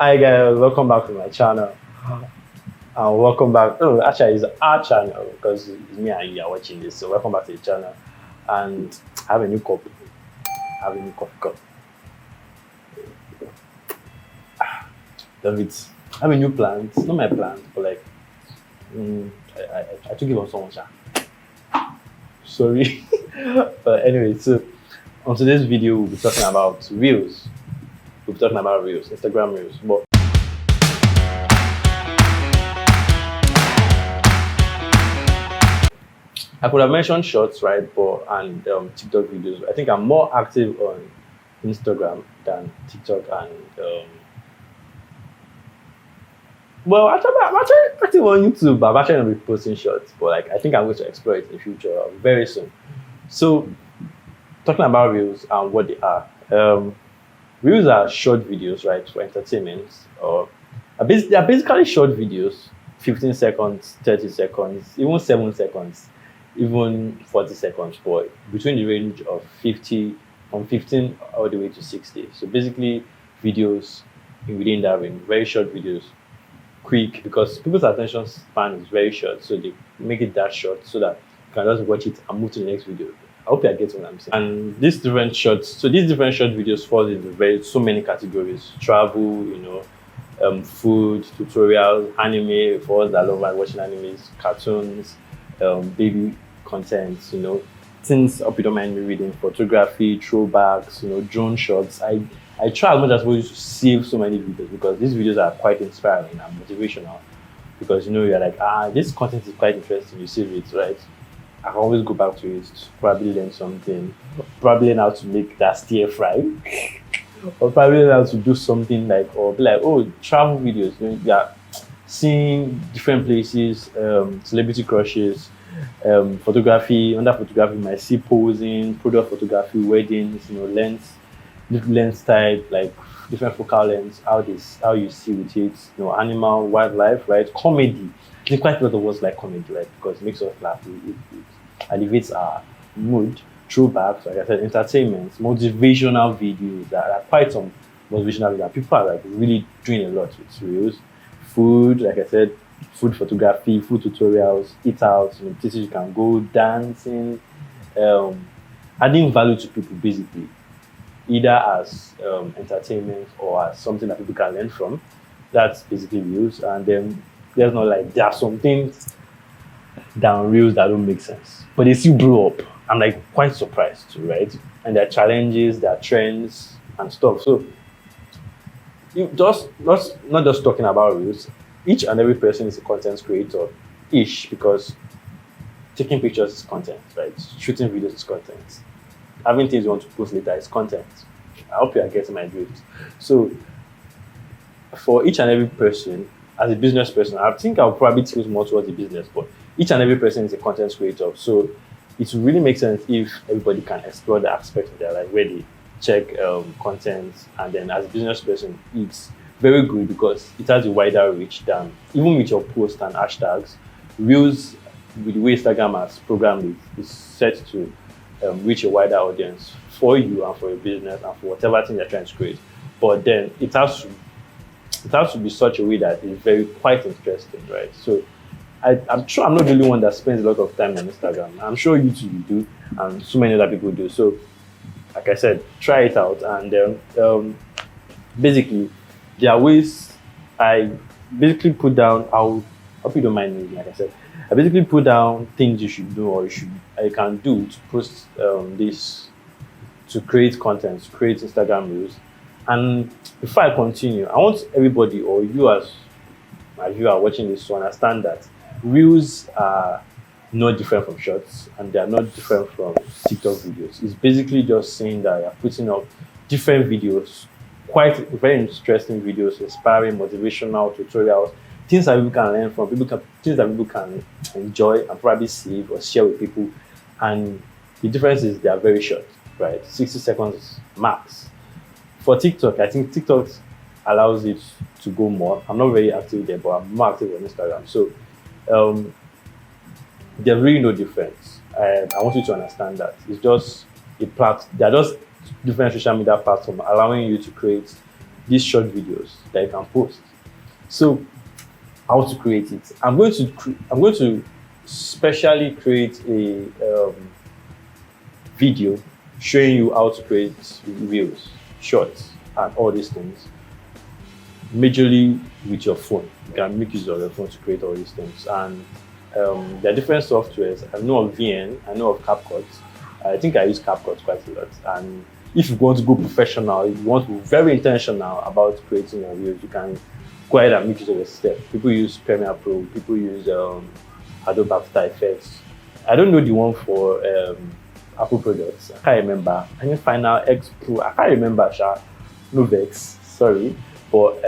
Hi guys, welcome back to my channel. And welcome back. Oh, actually, it's our channel because it's me and you are watching this. So welcome back to the channel. And I have a new cup. I have a new coffee cup. Love it. I have a new plant. Not my plant, but like I took it on someone. Sorry. But anyway, so on today's video we'll be talking about reels. We'll be talking about reels, Instagram reels. But I could have mentioned shorts, right? But and TikTok videos. I think I'm more active on Instagram than TikTok and well, I'm actually active on YouTube. But I'm actually gonna be posting shorts, but like I think I'm going to explore it in the future very soon. So talking about reels and what they are. Reels are short videos, right, for entertainment, or they are basically short videos, 15 seconds, 30 seconds, even 7 seconds, even 40 seconds, but between the range of 50, from 15 all the way to 60. So basically, videos within that range, very short videos, quick, because people's attention span is very short, so they make it that short so that you can just watch it and move to the next video. I hope you are getting what I'm saying. And these different short videos fall into so many categories: travel, food, tutorials, anime for us that love watching animes, cartoons, baby content, things I hope you don't mind me reading, photography, throwbacks, drone shots. I try as much as possible to save so many videos because these videos are quite inspiring and motivational. Because you're like, this content is quite interesting, you save it, right? I can always go back to it to probably learn something, probably learn how to make that stir fry, or probably learn how to do something like, or be like, oh, travel videos, seeing different places, celebrity crushes, photography. Under photography, you might see posing, product photography, weddings, lens type, like different focal lengths, how you see with it, animal, wildlife, right? Comedy. I think quite a lot of us like comedy, right? Because it makes us laugh. It elevates our mood. Throwbacks, like I said, entertainment, motivational videos. There are quite some motivational videos. People are like really doing a lot with reels. Food, like I said, food photography, food tutorials, eat out, places you can go, dancing, adding value to people basically, either as entertainment or as something that people can learn from. That's basically reels. And then there's not like there are some things down reels that don't make sense, but they still blow up. I'm like quite surprised too, right? And there are challenges, there are trends and stuff. So you just not just talking about reels. Each and every person is a content creator ish, because taking pictures is content, right? Shooting videos is content. Having things you want to post later is content. I hope you are getting my drift. So for each and every person, as a business person, I think I'll probably tilt more towards the business, but each and every person is a content creator. So it will really make sense if everybody can explore the aspect of their life where they check content, and then as a business person, it's very good because it has a wider reach than even with your posts and hashtags. Reels, with the way Instagram has programmed it, is set to reach a wider audience for you and for your business and for whatever thing you're trying to create. But then it has to be such a way that is very quite interesting, right? So I'm sure I'm not the only one that spends a lot of time on Instagram. I'm sure you too do, and so many other people do. So, like I said, try it out. And basically, there are ways I basically put down. I hope you don't mind me. Like I said, I basically put down things you should do or you can do to post this, to create content, to create Instagram reels. And before I continue, I want everybody, or you as my viewer watching this, to understand that reels are not different from shorts and they are not different from TikTok videos. It's basically just saying that you're putting up different videos, quite very interesting videos, inspiring, motivational, tutorials, things that people can learn from, things that people can enjoy and probably save or share with people. And the difference is they are very short, right? 60 seconds max. For TikTok, I think TikTok allows it to go more. I'm not very active there, but I'm more active on Instagram. So there's really no difference. I want you to understand that. It's just they're just different social media platforms allowing you to create these short videos that you can post. So how to create it? I'm going to specially create a video showing you how to create reels, shorts, and all these things. Majorly with your phone, you can make use of your phone to create all these things. And there are different softwares. I know of VN, I know of CapCut. I think I use CapCut quite a lot. And if you want to go professional, if you want to be very intentional about creating your reels, you can go ahead and make use of your step. People use Premiere Pro, people use Adobe After Effects. I don't know the one for Apple products. I can't remember. I think Final X Pro. I can't remember. No vex. Sorry, but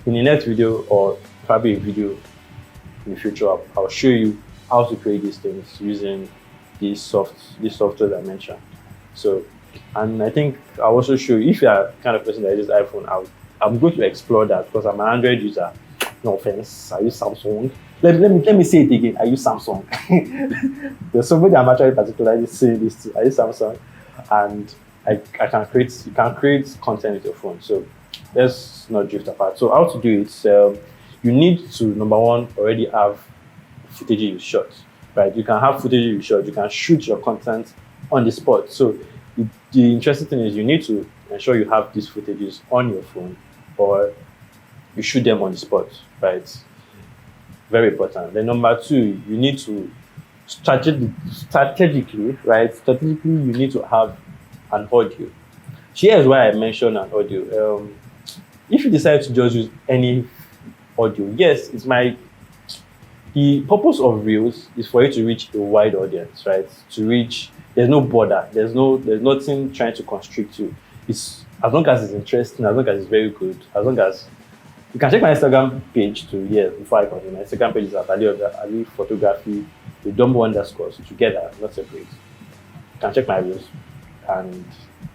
in the next video or probably a video in the future, I'll show you how to create these things using these software I mentioned. So, and I think I'll also show you, if you are the kind of person that uses iPhone, I'm going to explore that because I'm an Android user. No offense, I use Samsung. Let me say it again. I use Samsung. There's somebody I'm actually particularly saying this to. I use Samsung, and I can create. You can create content with your phone. So let's not drift apart. So how to do it? You need to, number one, already have footage you shot. Right? You can have footage you shot. You can shoot your content on the spot. So the interesting thing is you need to ensure you have these footages on your phone, or you shoot them on the spot. Right? Very important. Then number two, you need to strategically, you need to have an audio. Here's why I mentioned an audio. If you decide to just use any audio, yes, the purpose of Reels is for you to reach a wide audience, right? There's no border, there's nothing trying to constrict you. It's as long as it's interesting, as long as it's very good, as long as you can check my Instagram page before I continue. My Instagram page is at Ali Photography with _ together, not separate. You can check my reels. And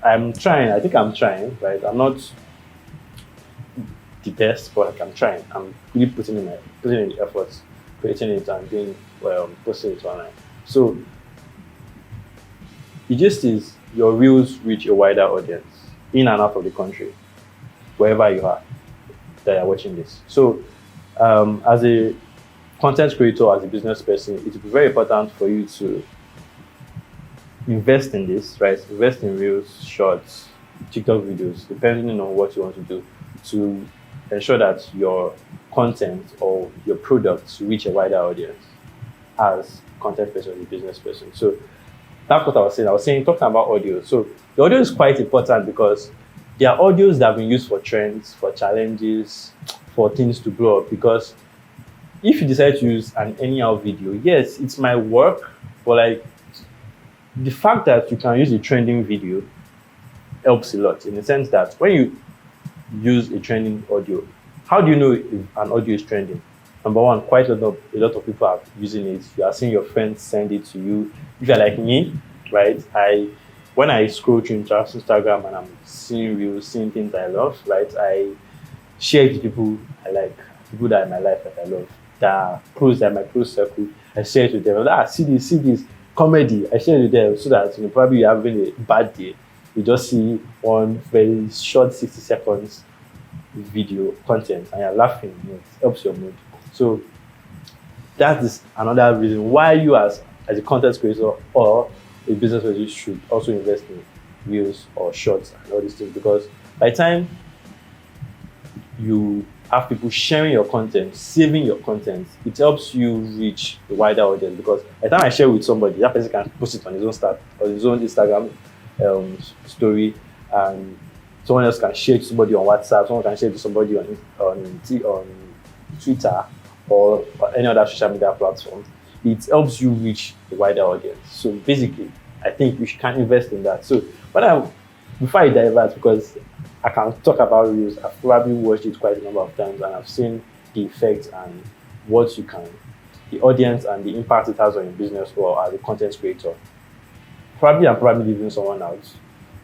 I think I'm trying, right? I'm not the best, but I'm trying. I'm really putting in the efforts, creating it and posting it online. So the gist is your reels reach a wider audience in and out of the country, wherever you are that are watching this. So as a content creator, as a business person, it will be very important for you to invest in this, right? Invest in reels, shorts, TikTok videos, depending on what you want to do, to ensure that your content or your products reach a wider audience as content person, as a business person. So that's what I was saying. Talking about audio. So the audio is quite important because there are audios that have been used for trends, for challenges, for things to blow up. Because if you decide to use an anyhow video, yes, it's my work, but the fact that you can use a trending video helps a lot, in the sense that when you use a trending audio, how do you know if an audio is trending? Number one, quite a lot of people are using it. You are seeing your friends send it to you. If you're like me, right? When I scroll through Instagram and I'm seeing reels, seeing things I love, right? I share it to people I like, people that are in my life that I love, that are close, that are my close circle. I share it with them. See this comedy. I share it with them so that probably you're having a bad day. You just see one very short 60 seconds video content and you're laughing. It helps your mood. So that is another reason why you as a content creator or a business person should also invest in reels or shorts and all these things, because by the time you have people sharing your content, saving your content, it helps you reach a wider audience. Because by the time I share with somebody, that person can post it on his own Instagram story, and someone else can share it to somebody on WhatsApp, someone can share it to somebody on Twitter or any other social media platform. It helps you reach a wider audience. So basically, I think you can invest in that. So before I divert, because I can talk about reels, I've probably watched it quite a number of times and I've seen the effects and the audience and the impact it has on your business or as a content creator. I'm probably leaving someone out.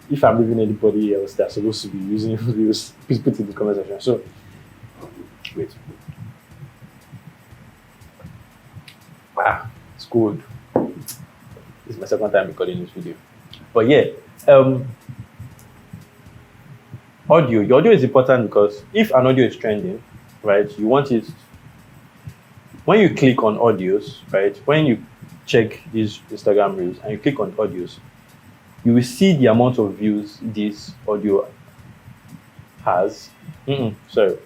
If I'm leaving anybody else that's supposed to be using reels, please put it in the comment section. So, wait. It's good. This is my second time recording this video. But yeah, audio. Your audio is important because if an audio is trending, right, you want it. When you click on audios, right, when you check these Instagram reels and you click on audios, you will see the amount of views this audio has. Sorry.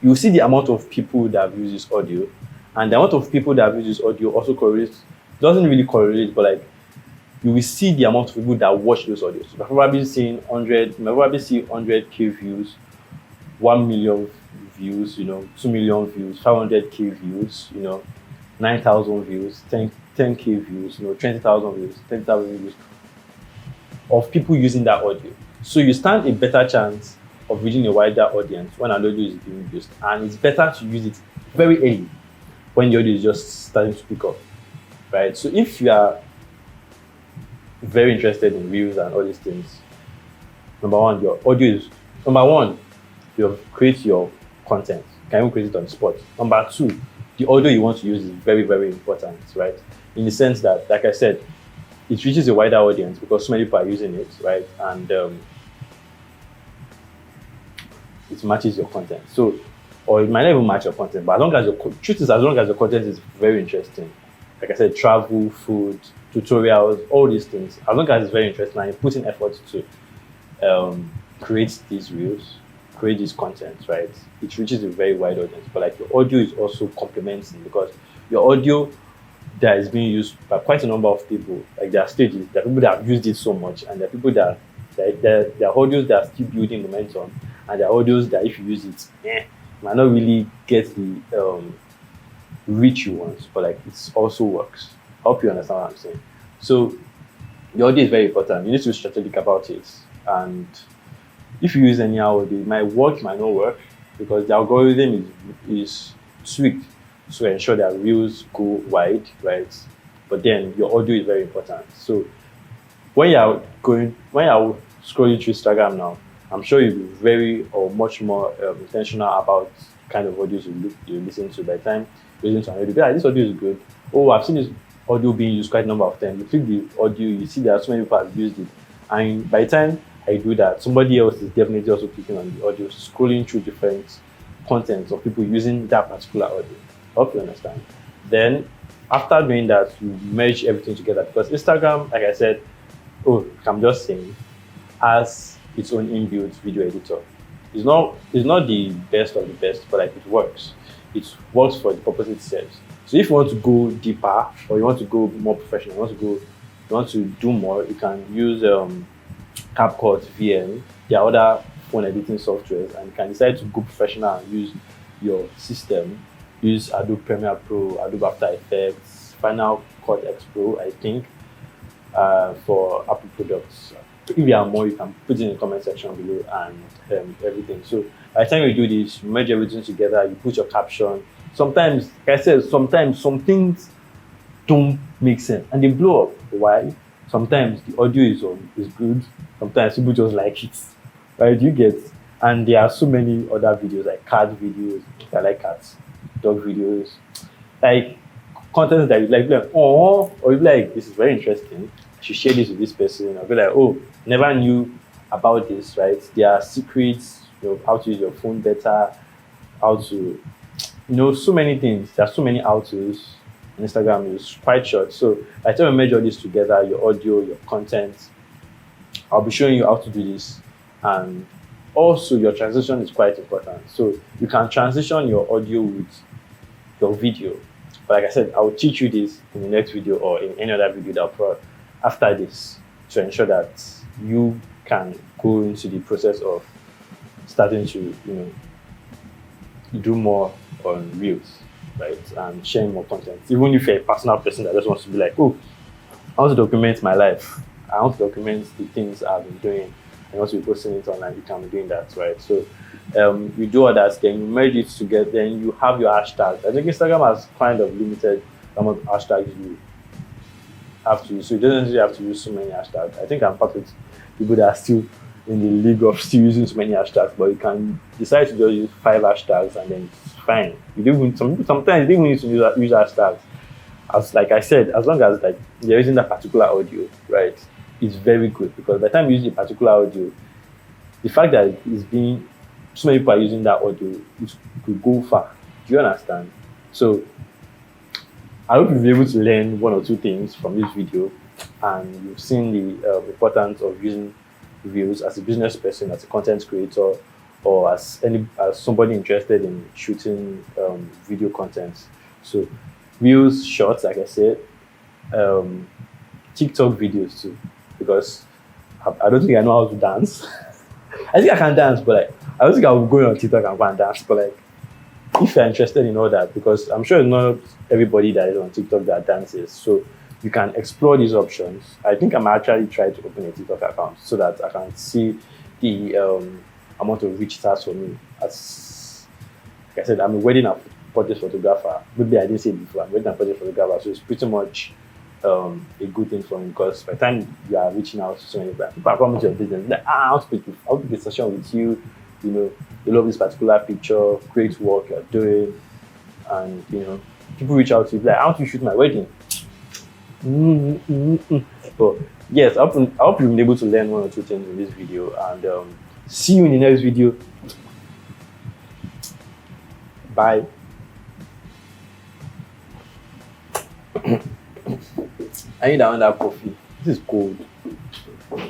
You will see the amount of people that have used this audio, and the amount of people that have used this audio also correlates. Doesn't really correlate, but like you will see the amount of people that watch those audios. You've probably seen 100, you might probably see 100k views, 1 million views, 2 million views, 500k views, 9,000 views, 10k views, 20,000 views, 10,000 views of people using that audio. So you stand a better chance of reaching a wider audience when an audio is being used, and it's better to use it very early when the audio is just starting to pick up, right? So if you are very interested in reels and all these things, number one, you create your content. You can even create it on the spot. Number two, the audio you want to use is very, very important, right? In the sense that, like I said, it reaches a wider audience because so many people are using it, right? And it matches your content. So, or it might not even match your content, but as long as your content is very interesting, like I said, travel, food, tutorials, all these things, as long as it's very interesting and you put in effort to create these reels, create this content, right? It reaches a very wide audience. But like your audio is also complementing because your audio that is being used by quite a number of people. Like there are stages, there are people that have used it so much, and there are people that there are audios that are still building momentum, and there are audios that if you use it, might not really get the reach you want, but like it also works. I hope you understand what I'm saying. So your audio is very important. You need to be strategic about it, and if you use any audio, it might work, it might not work, because the algorithm is tweaked to ensure that reels go wide, right? But then your audio is very important. So when you're scrolling through Instagram now, I'm sure you'll be very or much more intentional about kind of audios you listen to. By the time you listen to an audio, this audio is good. Oh, I've seen this audio being used quite a number of times. You click the audio, you see that so many people have used it, and by the time I do that, somebody else is definitely also clicking on the audio, scrolling through different contents of people using that particular audio. I hope you understand. Then after doing that, you merge everything together because Instagram, like I said, I'm just saying, has its own inbuilt video editor. It's not the best of the best, but like it works. It works for the purpose it serves. So if you want to go deeper or you want to go more professional, you want to do more, you can use CapCut, VM, there are other phone editing softwares, and you can decide to go professional and use your system. Use Adobe Premiere Pro, Adobe After Effects, Final Cut X Pro, I think, for Apple products. If you have more, you can put it in the comment section below and everything. So by the time you do this, you merge everything together, you put your caption. Sometimes, like I said, sometimes some things don't make sense and they blow up. Why? Sometimes the audio is good. Sometimes people just like it. Right? You get, and there are so many other videos like cat videos. I like cats, dog videos, like content that you like, oh, or you like, this is very interesting. I should share this with this person. I'll be like, oh, never knew about this, right? There are secrets, how to use your phone better, how to, so many things. There are so many how-tos. Instagram is quite short. So by the time we measure this together, your audio, your content, I'll be showing you how to do this. And also your transition is quite important. So you can transition your audio with your video. But like I said, I'll teach you this in the next video or in any other video that I'll put after this to ensure that you can go into the process of starting to, do more on Reels, right? And sharing more content. Even if you're a personal person that just wants to be like, oh, I want to document my life. I want to document the things I've been doing. I want to be posting it online. You can be doing that, right? So you do all that, then you merge it together, then you have your hashtags. I think Instagram has kind of limited the amount of hashtags you have to use. So you don't necessarily have to use so many hashtags. I think I'm part of people that are still in the league of still using so many hashtags, but you can decide to just use 5 hashtags and then it's fine. You don't even, sometimes you don't even need to use hashtags. As like I said, as long as like you're using that particular audio, right, it's very good because by the time you use a particular audio, the fact that it's being so many people are using that audio, it could go far. Do you understand? So I hope you'll be able to learn one or two things from this video, and you've seen the importance of using Reels as a business person, as a content creator, or as somebody interested in shooting video content. So Reels, shorts, like I said, TikTok videos too, because I don't think I know how to dance. I think I can dance, but like I don't think I will go on TikTok and go and dance. But like, if you're interested in all that, because I'm sure not everybody that is on TikTok that dances, so you can explore these options. I think I'm actually trying to open a TikTok account so that I can see the amount of reach it has for me. As like I said, I'm a wedding and portrait photographer. Maybe I didn't say it before. I'm a wedding and portrait photographer, so it's pretty much a good thing for me, because by the time you are reaching out to so many people are coming to your business, like, I want to pick a session with you. You know, you love this particular picture, great work you're doing, and people reach out to you like, I want to shoot my wedding. But yes, I hope you've been able to learn one or two things in this video, and see you in the next video. Bye. I need that coffee. This is cold.